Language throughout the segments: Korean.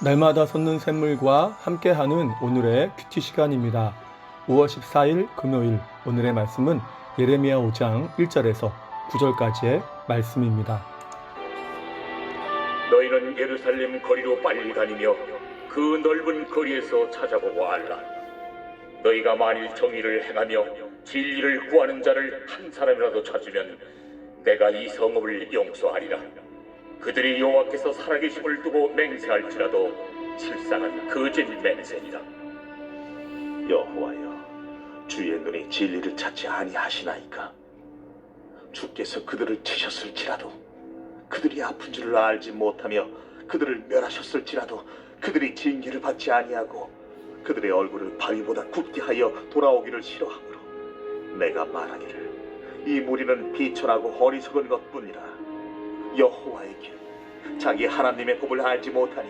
날마다 솟는 샘물과 함께하는 오늘의 큐티 시간입니다. 5월 14일 금요일 오늘의 말씀은 예레미야 5장 1절에서 9절까지의 말씀입니다. 너희는 예루살렘 거리로 빨리 다니며 그 넓은 거리에서 찾아보고 알라. 너희가 만일 정의를 행하며 진리를 구하는 자를 한 사람이라도 찾으면 내가 이 성읍을 용서하리라. 그들이 여호와께서 살아계심을 두고 맹세할지라도 실상은 거짓 맹세니라. 여호와여, 주의 눈이 진리를 찾지 아니하시나이까? 주께서 그들을 치셨을지라도 그들이 아픈 줄을 알지 못하며 그들을 멸하셨을지라도 그들이 징계를 받지 아니하고 그들의 얼굴을 바위보다 굽게 하여 돌아오기를 싫어하므로 내가 말하기를 이 무리는 비천하고 어리석은 것뿐이라. 여호와의 길, 자기 하나님의 법을 알지 못하니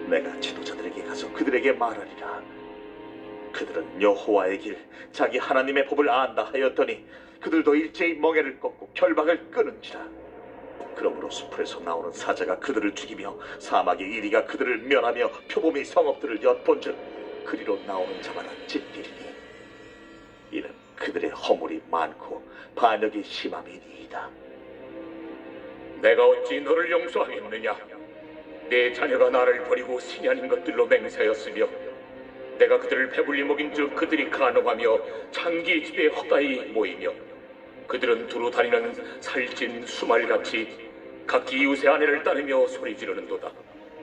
내가 지도자들에게 가서 그들에게 말하리라. 그들은 여호와의 길, 자기 하나님의 법을 안다 하였더니 그들도 일제히 멍에를 꺾고 결박을 끊은지라. 그러므로 숲에서 나오는 사자가 그들을 죽이며 사막의 이리가 그들을 멸하며 표범이 성읍들을 엿본즉 그리로 나오는 자마다 찢기리니 이는 그들의 허물이 많고 반역이 심함이니이다. 내가 어찌 너를 용서하겠느냐? 내 자녀가 나를 버리고 신이 아닌 것들로 맹세하였으며 내가 그들을 배불리 먹인즉 그들이 간호하며 창기 집에 헛다이 모이며 그들은 두루 다니는 살찐 수말같이 각기 이웃의 아내를 따르며 소리 지르는도다.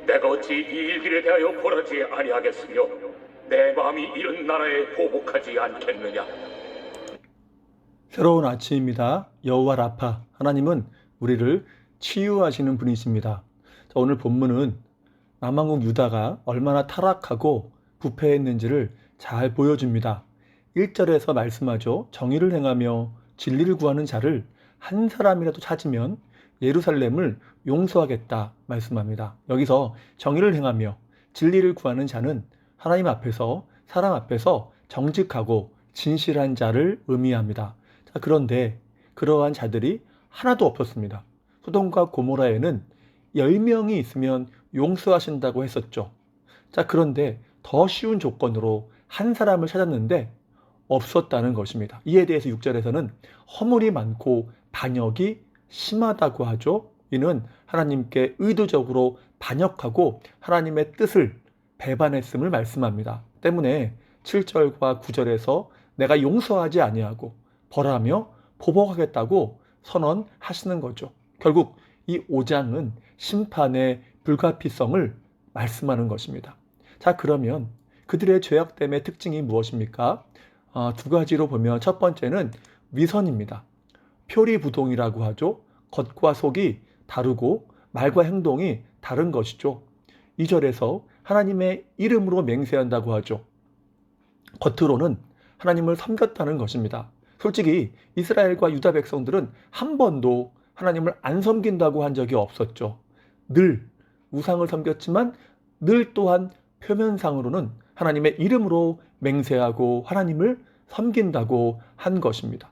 내가 어찌 이 일들에 대하여 벌하지 아니하겠으며 내 마음이 이런 나라에 보복하지 않겠느냐? 새로운 아침입니다. 여호와 라파, 하나님은 우리를 치유하시는 분이십니다. 자, 오늘 본문은 남왕국 유다가 얼마나 타락하고 부패했는지를 잘 보여줍니다. 1절에서 말씀하죠. 정의를 행하며 진리를 구하는 자를 한 사람이라도 찾으면 예루살렘을 용서하겠다 말씀합니다. 여기서 정의를 행하며 진리를 구하는 자는 하나님 앞에서, 사람 앞에서 정직하고 진실한 자를 의미합니다. 자, 그런데 그러한 자들이 하나도 없었습니다. 소돔과 고모라에는 10명이 있으면 용서하신다고 했었죠. 자, 그런데 더 쉬운 조건으로 한 사람을 찾았는데 없었다는 것입니다. 이에 대해서 6절에서는 허물이 많고 반역이 심하다고 하죠. 이는 하나님께 의도적으로 반역하고 하나님의 뜻을 배반했음을 말씀합니다. 때문에 7절과 9절에서 내가 용서하지 아니하고 벌하며 보복하겠다고 선언하시는 거죠. 결국 이 5장은 심판의 불가피성을 말씀하는 것입니다. 자, 그러면 그들의 죄악됨의 특징이 무엇입니까? 두 가지로 보면 첫 번째는 위선입니다. 표리부동이라고 하죠. 겉과 속이 다르고 말과 행동이 다른 것이죠. 2절에서 하나님의 이름으로 맹세한다고 하죠. 겉으로는 하나님을 섬겼다는 것입니다. 솔직히 이스라엘과 유다 백성들은 한 번도 하나님을 안 섬긴다고 한 적이 없었죠. 늘 우상을 섬겼지만 늘 또한 표면상으로는 하나님의 이름으로 맹세하고 하나님을 섬긴다고 한 것입니다.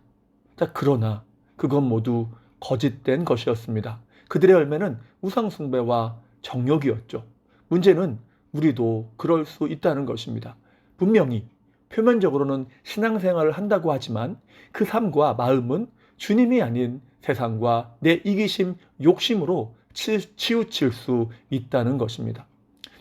자, 그러나 그건 모두 거짓된 것이었습니다. 그들의 열매는 우상숭배와 정욕이었죠. 문제는 우리도 그럴 수 있다는 것입니다. 분명히 표면적으로는 신앙생활을 한다고 하지만 그 삶과 마음은 주님이 아닌 세상과 내 이기심, 욕심으로 치우칠 수 있다는 것입니다.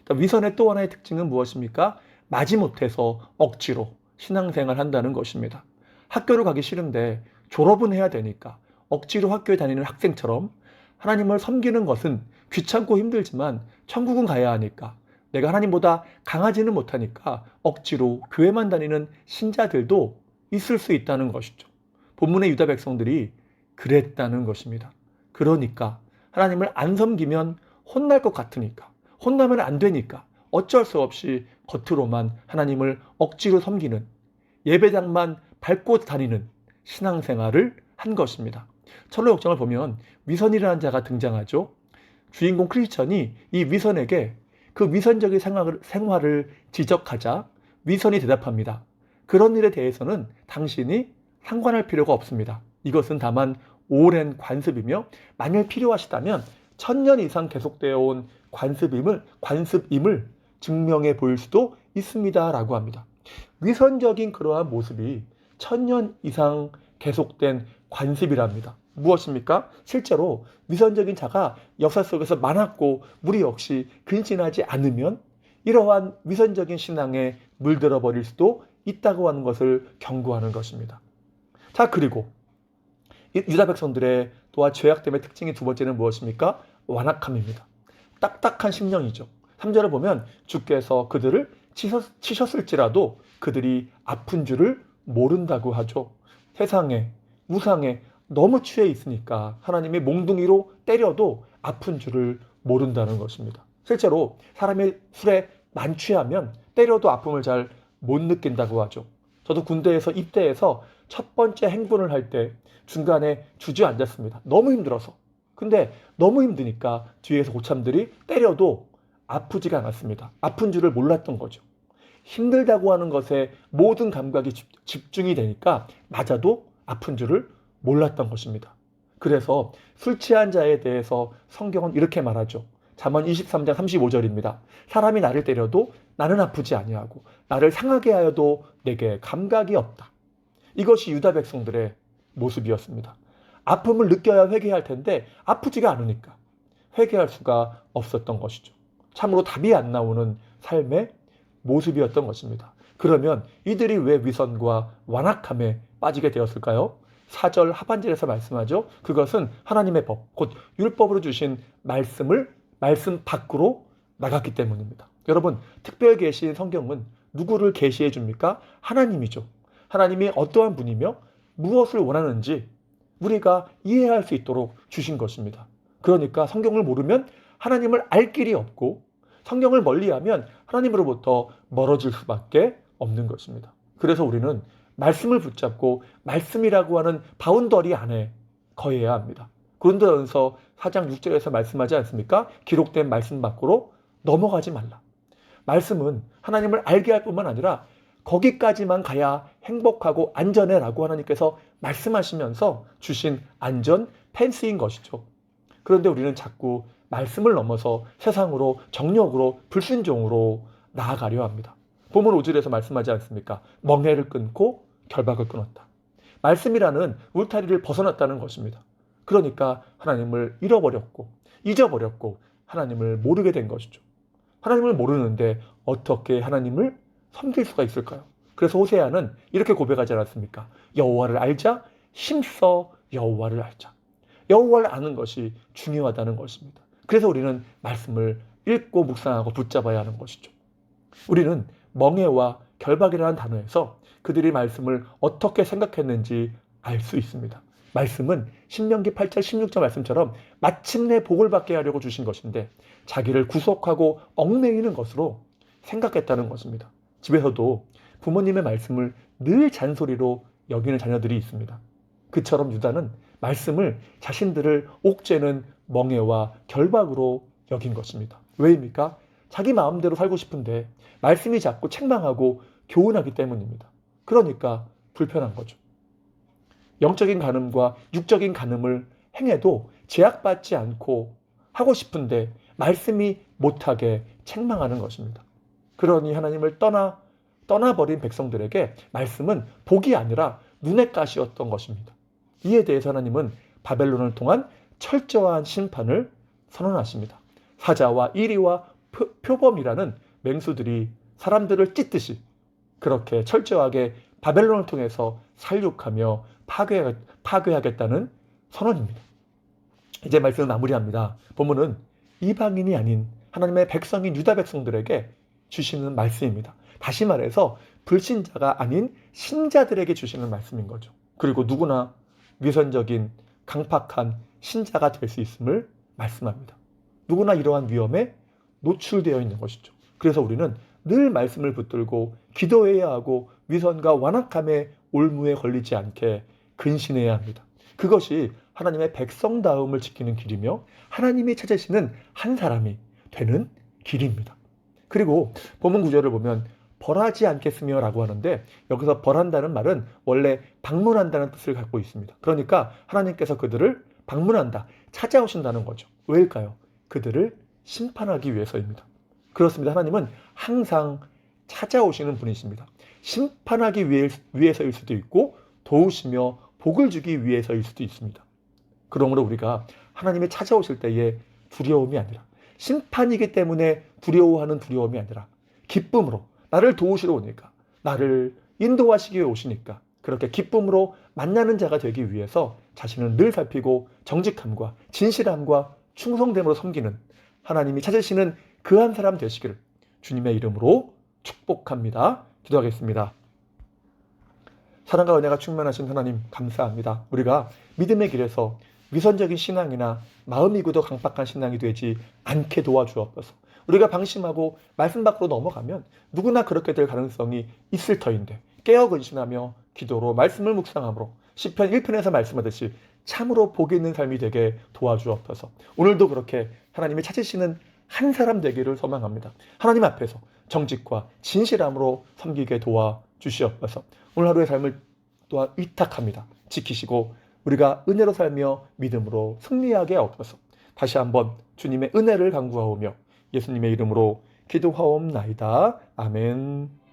위선의 또 하나의 특징은 무엇입니까? 마지못해서 억지로 신앙생활을 한다는 것입니다. 학교를 가기 싫은데 졸업은 해야 되니까 억지로 학교에 다니는 학생처럼 하나님을 섬기는 것은 귀찮고 힘들지만 천국은 가야 하니까 내가 하나님보다 강하지는 못하니까 억지로 교회만 다니는 신자들도 있을 수 있다는 것이죠. 본문의 유다 백성들이 그랬다는 것입니다. 그러니까 하나님을 안 섬기면 혼날 것 같으니까, 혼나면 안 되니까 어쩔 수 없이 겉으로만 하나님을 억지로 섬기는, 예배당만 밟고 다니는 신앙생활을 한 것입니다. 철로 역정을 보면 위선이라는 자가 등장하죠. 주인공 크리스천이 이 위선에게 그 위선적인 생활을 지적하자 위선이 대답합니다. 그런 일에 대해서는 당신이 상관할 필요가 없습니다. 이것은 다만 오랜 관습이며 만일 필요하시다면 천년 이상 계속되어 온 관습임을 증명해 보일 수도 있습니다라고 합니다. 위선적인 그러한 모습이 천년 이상 계속된 관습이랍니다. 무엇입니까? 실제로 위선적인 자가 역사 속에서 많았고 우리 역시 근신하지 않으면 이러한 위선적인 신앙에 물들어 버릴 수도 있다고 하는 것을 경고하는 것입니다. 자, 그리고 유다 백성들의 또한 죄악됨의 특징이 두 번째는 무엇입니까? 완악함입니다. 딱딱한 심령이죠. 3절을 보면 주께서 그들을 치셨을지라도 그들이 아픈 줄을 모른다고 하죠. 세상에, 우상에 너무 취해 있으니까 하나님이 몽둥이로 때려도 아픈 줄을 모른다는 것입니다. 실제로 사람이 술에 만취하면 때려도 아픔을 잘 못 느낀다고 하죠. 저도 군대에서 입대해서 첫 번째 행군을 할 때 중간에 주저앉았습니다. 너무 힘들어서. 근데 너무 힘드니까 뒤에서 고참들이 때려도 아프지가 않았습니다. 아픈 줄을 몰랐던 거죠. 힘들다고 하는 것에 모든 감각이 집중이 되니까 맞아도 아픈 줄을 몰랐던 것입니다. 그래서 술 취한 자에 대해서 성경은 이렇게 말하죠. 잠언 23장 35절입니다. 사람이 나를 때려도 나는 아프지 아니하고 나를 상하게 하여도 내게 감각이 없다. 이것이 유다 백성들의 모습이었습니다. 아픔을 느껴야 회개할 텐데 아프지가 않으니까 회개할 수가 없었던 것이죠. 참으로 답이 안 나오는 삶의 모습이었던 것입니다. 그러면 이들이 왜 위선과 완악함에 빠지게 되었을까요? 4절 하반절에서 말씀하죠. 그것은 하나님의 법, 곧 율법으로 주신 말씀 밖으로 나갔기 때문입니다. 여러분, 특별 계시인 성경은 누구를 계시해 줍니까? 하나님이죠. 하나님이 어떠한 분이며 무엇을 원하는지 우리가 이해할 수 있도록 주신 것입니다. 그러니까 성경을 모르면 하나님을 알 길이 없고 성경을 멀리하면 하나님으로부터 멀어질 수밖에 없는 것입니다. 그래서 우리는 말씀을 붙잡고 말씀이라고 하는 바운더리 안에 거해야 합니다. 고린도전서 4장 6절에서 말씀하지 않습니까? 기록된 말씀 밖으로 넘어가지 말라. 말씀은 하나님을 알게 할 뿐만 아니라 거기까지만 가야 행복하고 안전해라고 하나님께서 말씀하시면서 주신 안전 펜스인 것이죠. 그런데 우리는 자꾸 말씀을 넘어서 세상으로, 정욕으로, 불순종으로 나아가려 합니다. 본문 5절에서 말씀하지 않습니까? 멍에를 끊고 결박을 끊었다. 말씀이라는 울타리를 벗어났다는 것입니다. 그러니까 하나님을 잃어버렸고 잊어버렸고 하나님을 모르게 된 것이죠. 하나님을 모르는데 어떻게 하나님을 섬길 수가 있을까요? 그래서 호세아는 이렇게 고백하지 않았습니까? 여호와를 알자, 힘써 여호와를 알자. 여호와를 아는 것이 중요하다는 것입니다. 그래서 우리는 말씀을 읽고 묵상하고 붙잡아야 하는 것이죠. 우리는 멍에와 결박이라는 단어에서 그들이 말씀을 어떻게 생각했는지 알 수 있습니다. 말씀은 신명기 8절 16절 말씀처럼 마침내 복을 받게 하려고 주신 것인데 자기를 구속하고 얽매이는 것으로 생각했다는 것입니다. 집에서도 부모님의 말씀을 늘 잔소리로 여기는 자녀들이 있습니다. 그처럼 유다는 말씀을 자신들을 옥죄는 멍에와 결박으로 여긴 것입니다. 왜입니까? 자기 마음대로 살고 싶은데 말씀이 자꾸 책망하고 교훈하기 때문입니다. 그러니까 불편한 거죠. 영적인 간음과 육적인 간음을 행해도 제약받지 않고 하고 싶은데 말씀이 못하게 책망하는 것입니다. 그러니 하나님을 떠나버린 백성들에게 말씀은 복이 아니라 눈의 가시였던 것입니다. 이에 대해서 하나님은 바벨론을 통한 철저한 심판을 선언하십니다. 사자와 이리와 표범이라는 맹수들이 사람들을 찢듯이 그렇게 철저하게 바벨론을 통해서 살육하며 파괴하겠다는 선언입니다. 이제 말씀을 마무리합니다. 본문은 이방인이 아닌 하나님의 백성인 유다 백성들에게 주시는 말씀입니다. 다시 말해서 불신자가 아닌 신자들에게 주시는 말씀인 거죠. 그리고 누구나 위선적인 강팍한 신자가 될 수 있음을 말씀합니다. 누구나 이러한 위험에 노출되어 있는 것이죠. 그래서 우리는 늘 말씀을 붙들고 기도해야 하고 위선과 완악함의 올무에 걸리지 않게 근신해야 합니다. 그것이 하나님의 백성다움을 지키는 길이며 하나님이 찾으시는 한 사람이 되는 길입니다. 그리고 본문 구절을 보면 벌하지 않겠으며 라고 하는데 여기서 벌한다는 말은 원래 방문한다는 뜻을 갖고 있습니다. 그러니까 하나님께서 그들을 방문한다, 찾아오신다는 거죠. 왜일까요? 그들을 심판하기 위해서입니다. 그렇습니다. 하나님은 항상 찾아오시는 분이십니다. 심판하기 위해서일 수도 있고 도우시며 복을 주기 위해서일 수도 있습니다. 그러므로 우리가 하나님이 찾아오실 때에 두려움이 아니라, 심판이기 때문에 두려워하는 두려움이 아니라 기쁨으로, 나를 도우시러 오니까, 나를 인도하시기 위해 오시니까 그렇게 기쁨으로 만나는 자가 되기 위해서 자신을 늘 살피고 정직함과 진실함과 충성됨으로 섬기는, 하나님이 찾으시는 그 한 사람 되시기를 주님의 이름으로 축복합니다. 기도하겠습니다. 사랑과 은혜가 충만하신 하나님, 감사합니다. 우리가 믿음의 길에서 위선적인 신앙이나 마음이 굳어 강박한 신앙이 되지 않게 도와주옵소서. 우리가 방심하고 말씀 밖으로 넘어가면 누구나 그렇게 될 가능성이 있을 터인데, 깨어 근신하며 기도로 말씀을 묵상함으로 시편 1편에서 말씀하듯이 참으로 복이 있는 삶이 되게 도와주옵소서. 오늘도 그렇게 하나님이 찾으시는 한 사람 되기를 소망합니다. 하나님 앞에서 정직과 진실함으로 섬기게 도와주시옵소서. 오늘 하루의 삶을 또한 위탁합니다. 지키시고 우리가 은혜로 살며 믿음으로 승리하게 하옵소서. 다시 한번 주님의 은혜를 간구하오며 예수님의 이름으로 기도하옵나이다. 아멘.